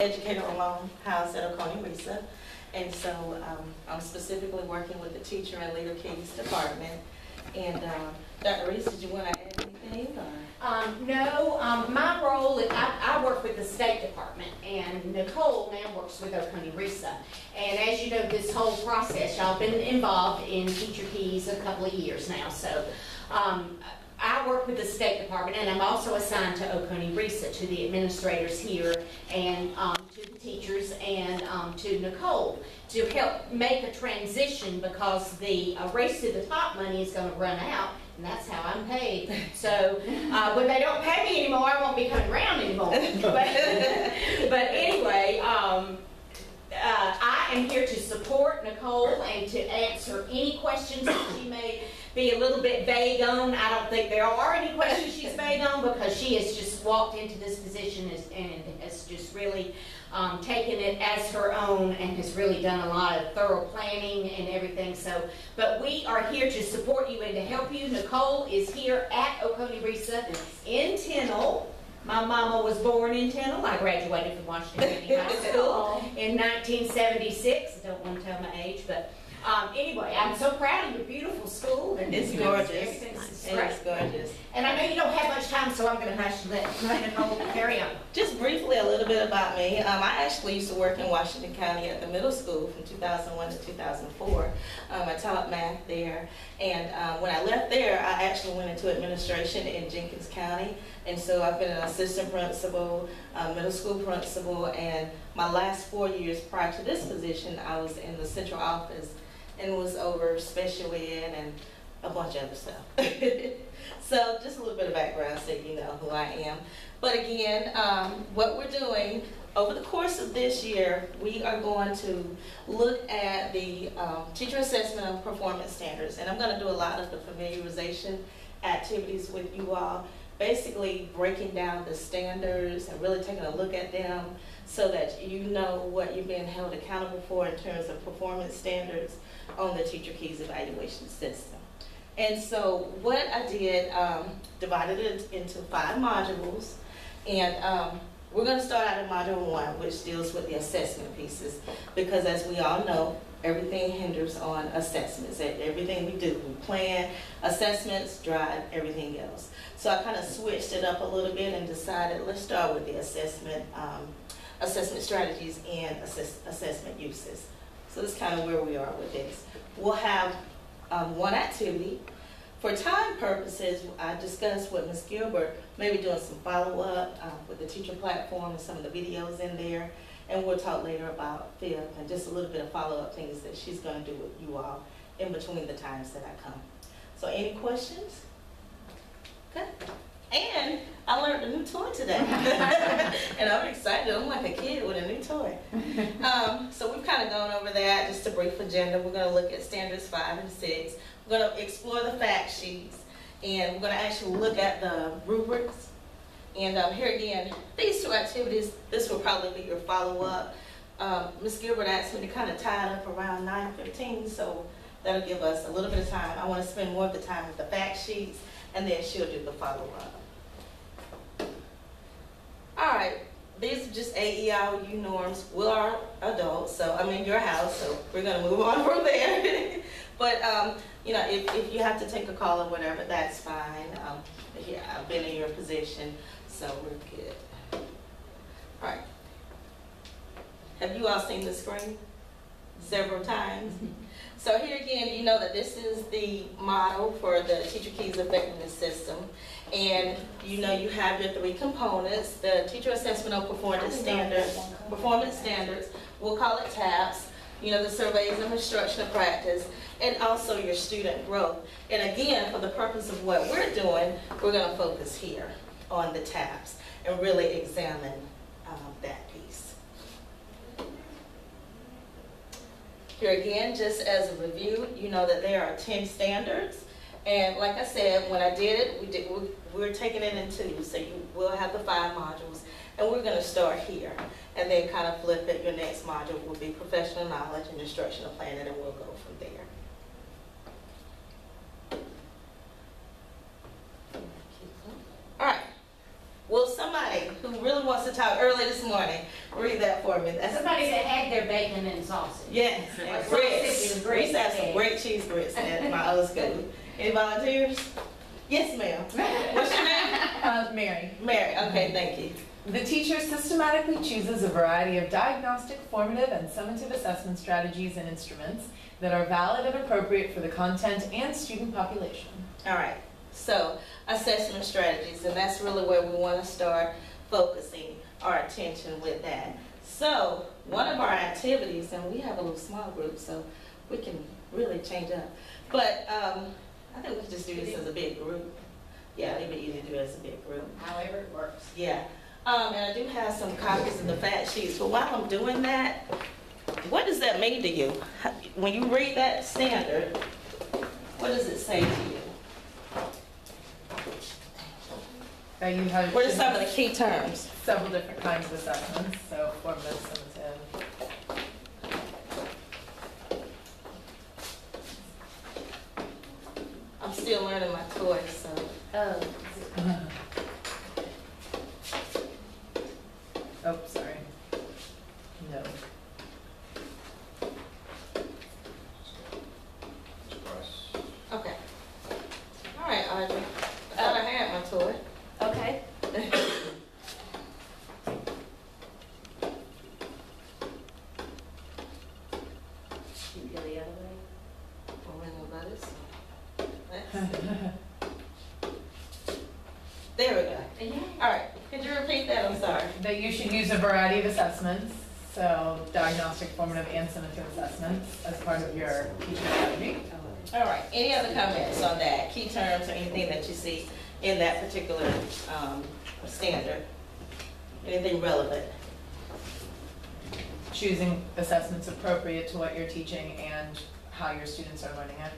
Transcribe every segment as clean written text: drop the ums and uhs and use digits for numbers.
Educator alone housed at Oconee Resa, and so I'm specifically working with the Teacher and Leader Keys department. And Dr. Resa, did you want to add anything? No, my role is I work with the State Department, and Nicole now works with Oconee Resa. And as you know, this whole process, y'all been involved in Teacher Keys a couple of years now. So I work with the State Department, and I'm also assigned to Oconee Resa, to the administrators here, and to the teachers, and to Nicole, to help make a transition, because the Race to the Top money is going to run out, and that's how I'm paid. So when they don't pay me anymore, I won't be coming around anymore. But anyway, I am here to support Nicole and to answer any questions that she may be a little bit vague on. I don't think there are any questions she's vague on, because she has just walked into this position and has just really taken it as her own, and has really done a lot of thorough planning and everything. So, but we are here to support you and to help you. Nicole is here at Oconee Resa in Tennille. My mama was born in Tennille. I graduated from Washington County High School in 1976. I don't want to tell my age, but anyway, I'm so proud of your beautiful school. And it's gorgeous. It's gorgeous. And I know you don't have much time, so I'm going to hush and let Nicole carry on. Just briefly, a little bit about me. I actually used to work in Washington County at the middle school from 2001 to 2004. I taught math there, and when I left there, I actually went into administration in Jenkins County, and so I've been an assistant principal, middle school principal, and my last 4 years prior to this position, I was in the central office and was over special ed and a bunch of other stuff. So just a little bit of background so you know who I am. But again, what we're doing over the course of this year, we are going to look at the teacher assessment of performance standards. And I'm going to do a lot of the familiarization activities with you all, basically breaking down the standards and really taking a look at them so that you know what you're being held accountable for in terms of performance standards on the Teacher Keys evaluation system. And so what I did, divided it into 5 modules, and we're going to start out in module 1, which deals with the assessment pieces, because as we all know, everything hinders on assessments. Everything we do, we plan, assessments drive everything else. So I kind of switched it up a little bit and decided, let's start with the assessment strategies and assessment uses. So that's kind of where we are with this. We'll have one activity. For time purposes, I discussed with Ms. Gilbert, maybe doing some follow-up with the teacher platform and some of the videos in there. And we'll talk later about FIP and just a little bit of follow-up things that she's going to do with you all in between the times that I come. So any questions? Okay. And I learned a new toy today. And I'm excited. I'm like a kid with a new toy. So we've kind of gone over that, just a brief agenda. We're going to look at standards 5 and 6. We're going to explore the fact sheets. And we're going to actually look at the rubrics. And here again, these 2 activities, this will probably be your follow-up. Ms. Gilbert asked me to kind of tie it up around 9:15, so that'll give us a little bit of time. I want to spend more of the time with the fact sheets, and then she'll do the follow-up. All right, these are just AEIOU norms. We are adults, so I'm in your house, so we're going to move on from there. But, you know, if you have to take a call or whatever, that's fine. Yeah, I've been in your position, so we're good. All right. Have you all seen the screen several times? So here again, you know that this is the model for the Teacher Keys effectiveness system. And you know you have your 3 components, the teacher assessment of performance standards, we'll call it TAPS, you know, the surveys of instructional practice, and also your student growth. And again, for the purpose of what we're doing, we're going to focus here on the TAPS and really examine that piece. Here again, just as a review, you know that there are 10 standards. And like I said, when I did it, we're taking it in 2. So you will have the 5 modules. And we're going to start here. And then kind of flip it. Your next module will be professional knowledge and instructional planning, and we'll go from there. All right. Will somebody who really wants to talk early this morning Read that for me. That's Somebody that had their bacon and sausage. yes, and grits. We used to have some great cheese grits at my other school. Any volunteers? Yes, ma'am. What's your name? Mary. Mary. Okay, thank you. The teacher systematically chooses a variety of diagnostic, formative, and summative assessment strategies and instruments that are valid and appropriate for the content and student population. All right. So, assessment strategies, and that's really where we want to start focusing our attention with that. So, one of our activities, and we have a little small group, so we can really change up. But I think we can just do this as a big group. Yeah, it'd be easy to do it as a big group. However it works. Yeah. And I do have some copies of the fact sheets. But while I'm doing that, what does that mean to you? When you read that standard, what does it say to you? That you have What are some of the key terms? several different kinds of assessments, so formative, summative. I'm still learning my toys, so. Oh, sorry. No. Okay. All right, Audrey. I thought I had my toy. Okay. You go the other way. Oh, wait, no, that is. There we go. Yeah. All right. Could you repeat that? I'm sorry. That you should use a variety of assessments, so diagnostic, formative, and summative assessments as part of your teaching strategy. All right. Any other comments on that? Key terms or anything that you see in that particular standard? Anything relevant? Choosing assessments appropriate to what you're teaching and how your students are learning it.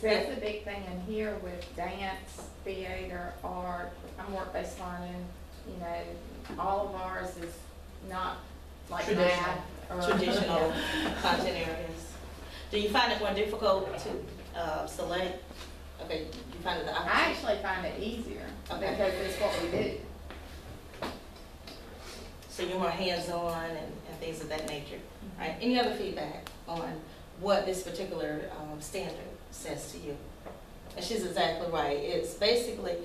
That's the big thing in here with dance, theater, art, and work-based learning. You know, all of ours is not like math or Traditional content areas. Do you find it more difficult to select? Okay, you find it the I opposite? actually find it easier Okay. because it's what we do. So you're more hands-on and things of that nature. All right. Any other feedback on what this particular standard says to you? And she's exactly right. It's basically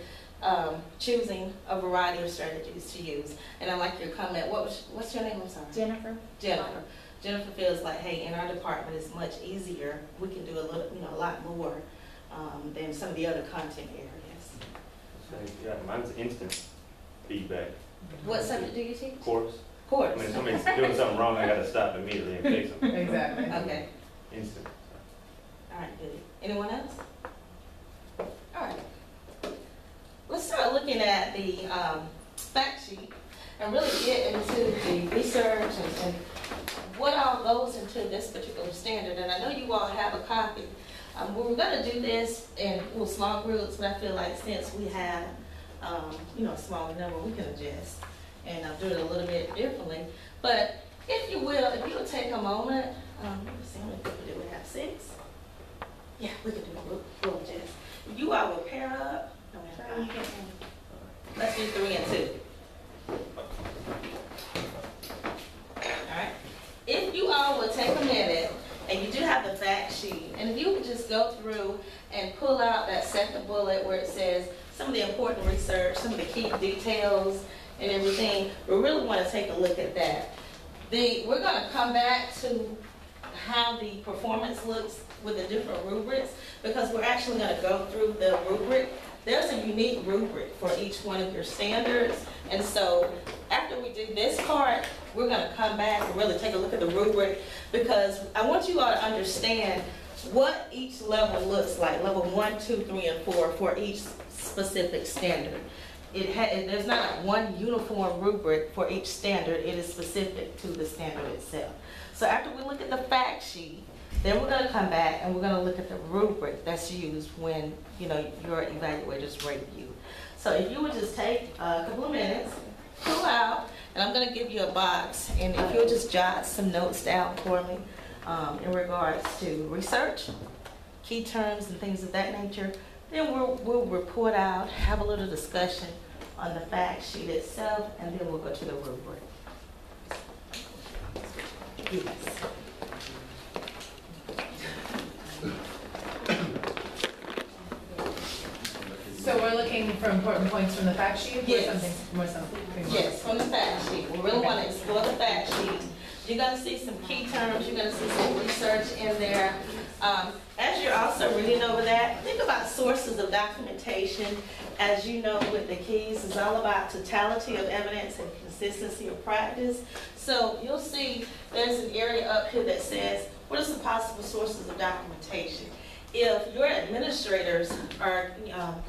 choosing a variety of strategies to use. And I like your comment. What's your name? I'm sorry. Jennifer? Jennifer. Jennifer feels like, hey, in our department it's much easier. We can do a little, a lot more than some of the other content areas. So, yeah, mine's instant feedback. What subject do you teach? Of course. Of course. I mean, if somebody's doing something wrong, I gotta stop immediately and fix them. Exactly. Okay. Instant. All right, good. Anyone else? All right. Let's start looking at the fact sheet and really get into the research and what all goes into this particular standard. And I know you all have a copy. We're going to do this in little small groups, but I feel like since we have, a smaller number, we can adjust and do it a little bit differently. But if you will, if you'll take a moment, let's see how many people do we have? 6? Yeah, we can do it. We'll adjust. If you all will pair up. No, we have 5. Let's do 3 and 2. All right. If you all will take a minute, and you do have the fact sheet, and if you would just go through and pull out that second bullet where it says some of the important research, some of the key details and everything, we really want to take a look at that. We're going to come back to how the performance looks with the different rubrics, because we're actually going to go through the rubric. There's a unique rubric for each one of your standards, and so after we do this part, we're going to come back and really take a look at the rubric, because I want you all to understand what each level looks like, level 1, 2, 3, and 4 for each specific standard. There's not one uniform rubric for each standard. It is specific to the standard itself. So after we look at the fact sheet, then we're going to come back and we're going to look at the rubric that's used when your evaluators rate you. So if you would just take a couple of minutes, pull out, and I'm going to give you a box, and if you'll just jot some notes down for me in regards to research, key terms, and things of that nature, then we'll report out, have a little discussion on the fact sheet itself, and then we'll go to the rubric. Yes. So we're looking for important points from the fact sheet? Yes. Or something? Yes, from the fact sheet. We really want to explore the fact sheet. You're going to see some key terms. You're going to see some research in there. As you're also reading over that, think about sources of documentation. As you know, with the keys, it's all about totality of evidence and consistency of practice. So you'll see there's an area up here that says, what are some possible sources of documentation? If your administrators are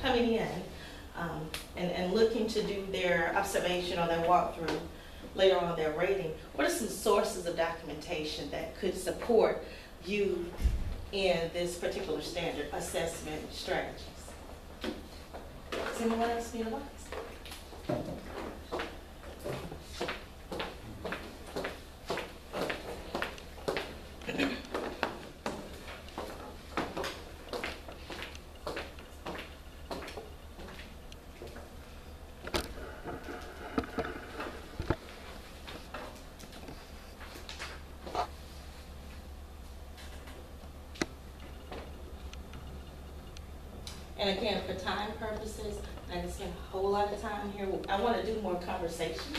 coming in and looking to do their observation or their walkthrough, later on their rating, what are some sources of documentation that could support you in this particular standard assessment strategies? Does anyone else need advice? And again, for time purposes, I didn't spend a whole lot of time here. I want to do more conversation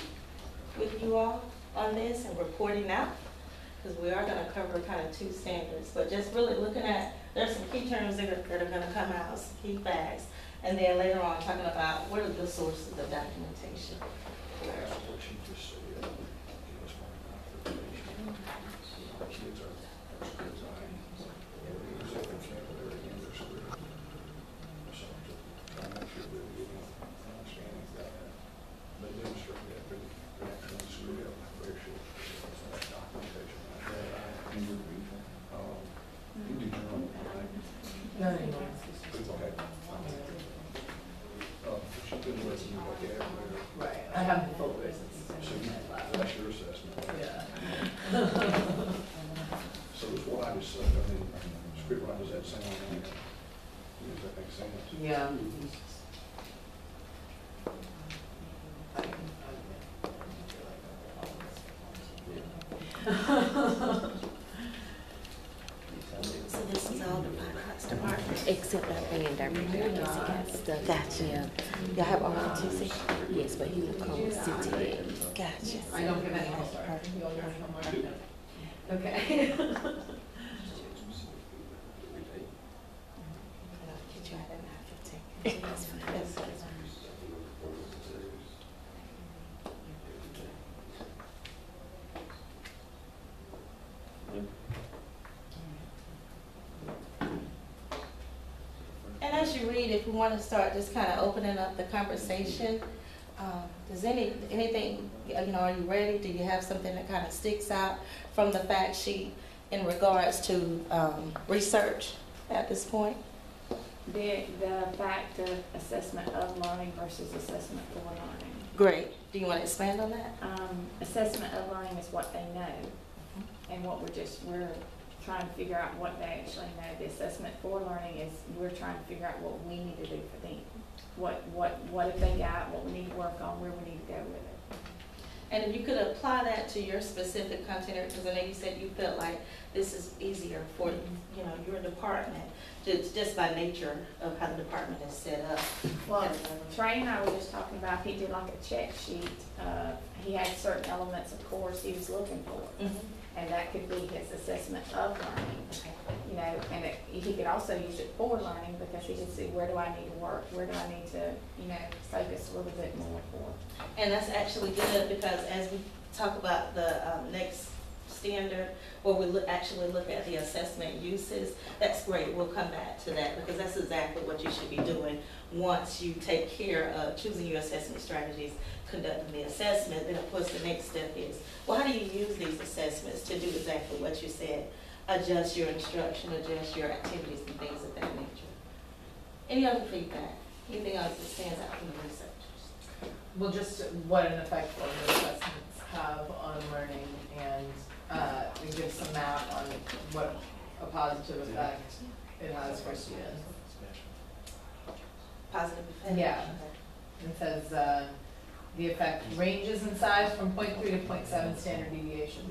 with you all on this and reporting out, because we are going to cover kind of two standards. But just really looking at, there's some key terms that are going to come out, some key facts, and then later on talking about what are the sources of documentation. Right, I have the folders. That's your assessment. Yeah. So that's what I just said, I mean, script writer, does that sound like, does that make sense? Yeah. So this is all the bypass department. Except our band director, I guess he got stuck. Gotcha. Yeah. Y'all have ROTC? Yes, but he will come with CTA. Gotcha. I don't give any homework. You all give any homework? Okay. That's fine. That's fine. And as you read, if we want to start just kind of opening up the conversation, does anything, are you ready? Do you have something that kind of sticks out from the fact sheet in regards to research at this point? The fact of assessment of learning versus assessment for learning. Great. Do you want to expand on that? Assessment of learning is what they know, and what we're trying to figure out what they actually know. The assessment for learning is we're trying to figure out what we need to do for them. What have they got, what we need to work on, where we need to go with it. And if you could apply that to your specific content, because I know you said you felt like this is easier for your department, just by nature of how the department is set up. Well, Trey and I were just talking about, he did like a check sheet. He had certain elements, of course, he was looking for. And that could be his assessment of learning, and he could also use it for learning, because he could see, where do I need to work, where do I need to, focus a little bit more for. And that's actually good, because as we talk about the next standard, where we actually look at the assessment uses, that's great. We'll come back to that, because that's exactly what you should be doing once you take care of choosing your assessment strategies, conducting the assessment. Then of course the next step is, well, how do you use these assessments to do exactly what you said? Adjust your instruction, adjust your activities and things of that nature. Any other feedback? Anything else that stands out from the researchers? Well, just what an effect all the assessments have on learning, and we give some math on what a positive effect it has for students. Positive effect? Yeah. It says the effect ranges in size from 0.3 to 0.7 standard deviation.